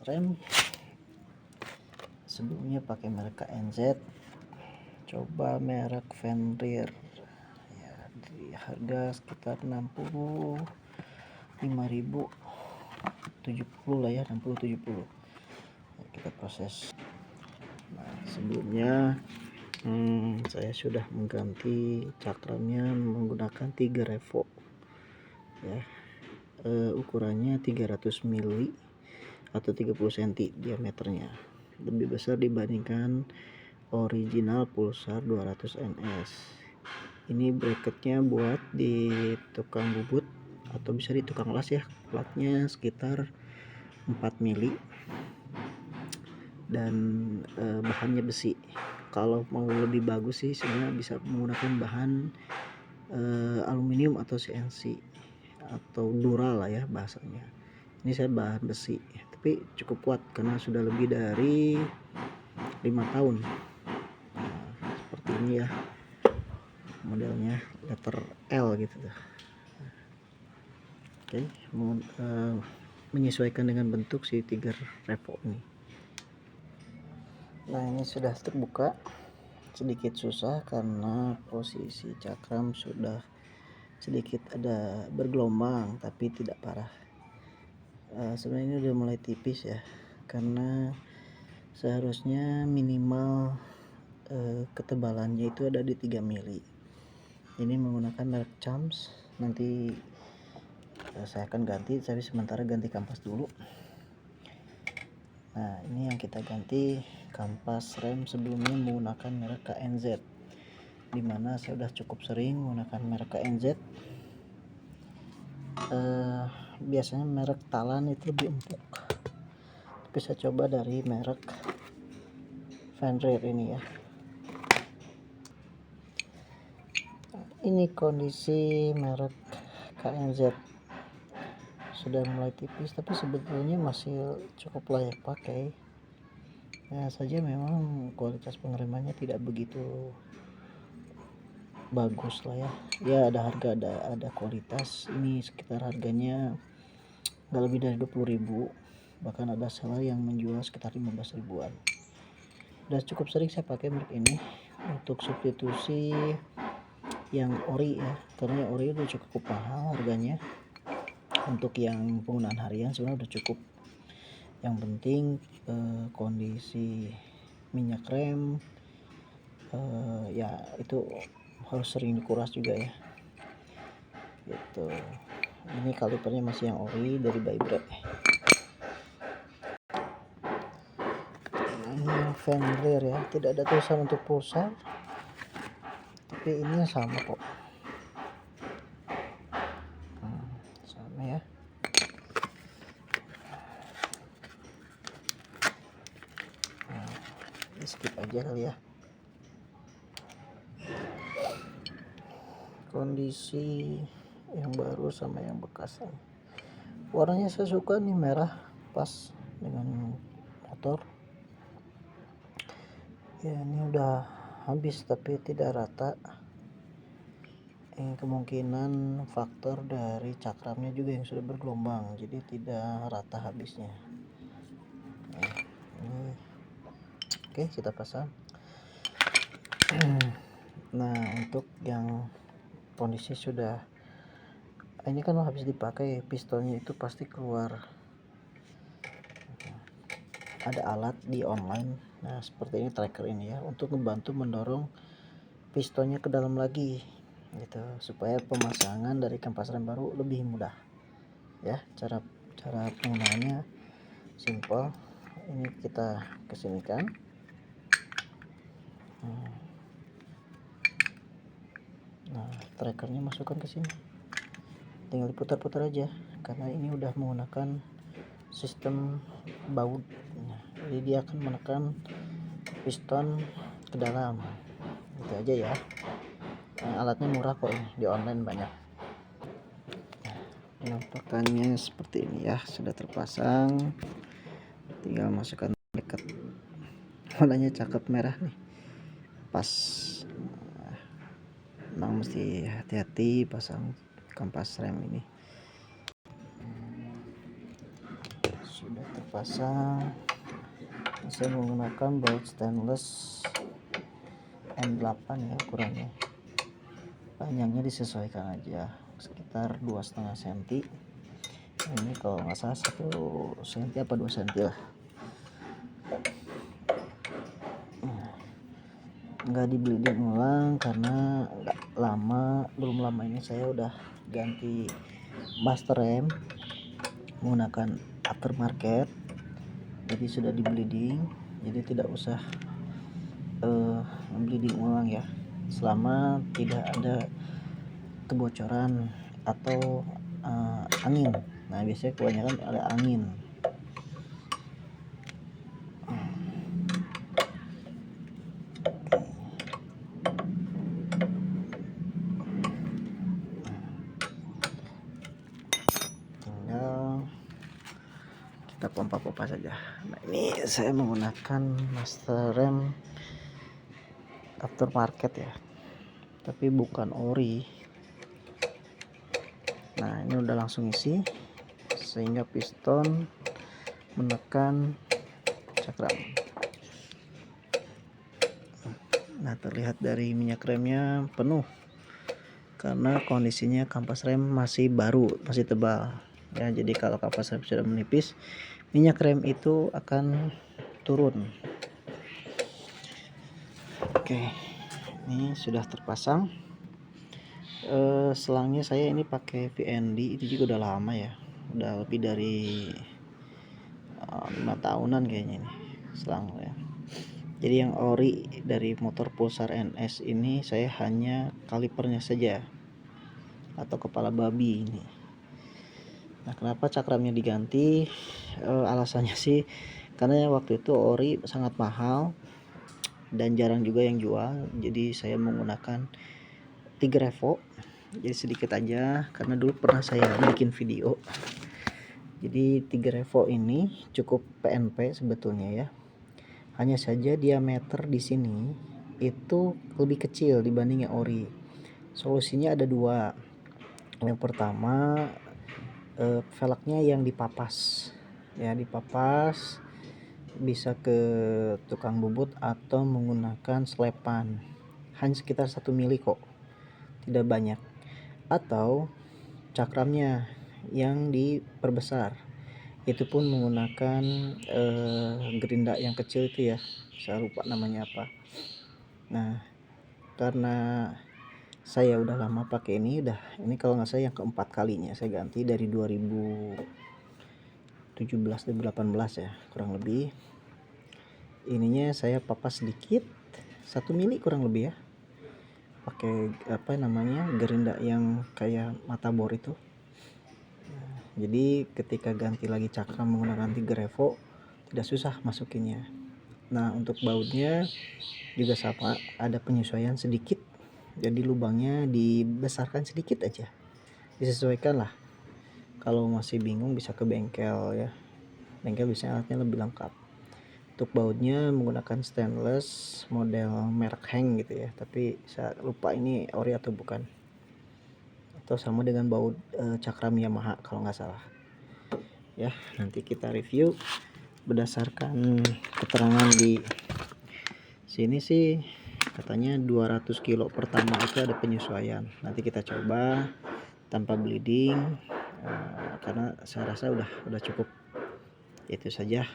rem sebelumnya pakai merek KNZ, coba merek Fenrir ya, di harga sekitar 65.000, 70 lah ya, 60-70. Kita proses. Nah, sebelumnya saya sudah mengganti cakramnya menggunakan 3 revo ya, ukurannya 300 mili atau 30 cm diameternya, lebih besar dibandingkan original Pulsar 200 ns. Ini bracketnya buat di tukang bubut atau bisa di tukang las ya, platnya sekitar 4 mili dan bahannya besi. Kalau mau lebih bagus sih sebenarnya bisa menggunakan bahan aluminium atau CNC atau Dura lah ya bahasanya. Ini saya bahan besi, tapi cukup kuat karena sudah lebih dari 5 tahun. Nah, seperti ini ya modelnya, letter L gitu tuh. Oke, menyesuaikan dengan bentuk si Tiger Revo ini. Nah, ini sudah terbuka, sedikit susah karena posisi cakram sudah sedikit ada bergelombang tapi tidak parah. Sebenarnya ini udah mulai tipis ya, karena seharusnya minimal ketebalannya itu ada di 3 mili. Ini menggunakan merek Chams. Nanti saya akan ganti, tapi sementara ganti kampas dulu. Nah, ini yang kita ganti kampas rem sebelumnya menggunakan merek KNZ, dimana saya udah cukup sering menggunakan merek KNZ. Biasanya merek Talan itu lebih empuk, tapi saya coba dari merek Fenrir ini ya. Ini kondisi merek KNZ sudah mulai tipis, tapi sebetulnya masih cukup layak pakai. Ya saja memang kualitas pengeremannya tidak begitu bagus lah ya. Ya ada harga, ada kualitas. Ini sekitar harganya nggak lebih dari 20.000, bahkan ada seller yang menjual sekitar 15 ribuan. Udah cukup sering saya pakai merek ini untuk substitusi yang ori ya, karena yang ori udah cukup mahal harganya. Untuk yang penggunaan harian sebenarnya udah cukup. Yang penting kondisi minyak rem ya itu harus sering dikuras juga ya gitu. Ini kalipernya masih yang ori dari Bybreak. Ini yang Fenrir ya, tidak ada tulisan untuk pulsar, tapi ini sama kok. Sama ya. Skip aja kali ya. Kondisi yang baru sama yang bekas. Warnanya saya suka nih, merah, pas dengan motor. Ya ini udah habis tapi tidak rata. Kemungkinan faktor dari cakramnya juga yang sudah bergelombang, jadi tidak rata habisnya. Ini oke, kita pasang. Nah, untuk yang kondisi sudah ini kan habis dipakai, pistonnya itu pasti keluar. Ada alat di online, nah seperti ini tracker ini ya, untuk membantu mendorong pistonnya ke dalam lagi gitu, supaya pemasangan dari kampas rem baru lebih mudah ya. Cara penggunaannya simple. Ini kita kesinikan. Nah, trackernya masukkan ke sini, tinggal diputar-putar aja karena ini udah menggunakan sistem baut. Nah, jadi dia akan menekan piston ke dalam gitu aja ya. Alatnya murah kok, ini di online banyak. Penampakannya seperti ini ya, sudah terpasang, tinggal masukkan dekat. Warnanya cakep, merah nih, pas. Memang mesti hati-hati pasang kampas rem ini. Sudah terpasang. Saya menggunakan baut stainless M8 ya ukurannya. Panjangnya disesuaikan aja, sekitar 2,5 cm. Ini kalau nggak salah 1 cm apa 2 cm lah. Nggak di bleeding ulang karena belum lama ini saya udah ganti master rem menggunakan aftermarket, jadi sudah di bleeding, jadi tidak usah bleeding ulang ya, selama tidak ada kebocoran atau angin. Nah biasanya kebanyakan ada angin. Tinggal kita pompa-pompa saja. Nah ini saya menggunakan master rem aftermarket ya, tapi bukan ori. Nah ini udah langsung isi sehingga piston menekan cakram. Nah terlihat dari minyak remnya penuh karena kondisinya kampas rem masih baru, masih tebal ya. Jadi kalau kampas rem sudah menipis, minyak rem itu akan turun. Oke, ini sudah terpasang. Selangnya saya ini pakai VND, itu juga udah lama ya, udah lebih dari 5 tahunan kayaknya ini selang ya. Jadi yang ori dari motor Pulsar NS ini saya hanya kalipernya saja atau kepala babi ini. Nah kenapa cakramnya diganti? Alasannya sih karena waktu itu ori sangat mahal dan jarang juga yang jual, jadi saya menggunakan Tigrevo. Jadi sedikit aja karena dulu pernah saya bikin video. Jadi Tigrevo ini cukup PNP sebetulnya ya, hanya saja diameter di sini itu lebih kecil dibanding yang ori. Solusinya ada dua. Yang pertama, velgnya yang dipapas ya, dipapas bisa ke tukang bubut atau menggunakan selepan, hanya sekitar 1 mili kok, tidak banyak. Atau cakramnya yang diperbesar, itu pun menggunakan gerinda yang kecil itu ya, saya lupa namanya apa. Nah karena saya udah lama pakai ini kalau nggak salah yang keempat kalinya saya ganti dari 2017 dan 2018 ya kurang lebih. Ininya saya papas sedikit 1 mili kurang lebih ya, pakai gerinda yang kayak mata bor itu. Jadi ketika ganti lagi cakram menggunakan Tigrevo tidak susah masukinnya. Nah untuk bautnya juga sama, ada penyesuaian sedikit, jadi lubangnya dibesarkan sedikit aja, disesuaikan lah. Kalau masih bingung bisa ke bengkel ya, bengkel bisa alatnya lebih lengkap. Untuk bautnya menggunakan stainless model merek Heng gitu ya, tapi saya lupa ini ori atau bukan, atau sama dengan baut cakram Yamaha kalau nggak salah ya. Nanti kita review berdasarkan keterangan di sini sih, katanya 200 kilo pertama itu ada penyesuaian. Nanti kita coba tanpa bleeding karena saya rasa udah cukup. Itu saja.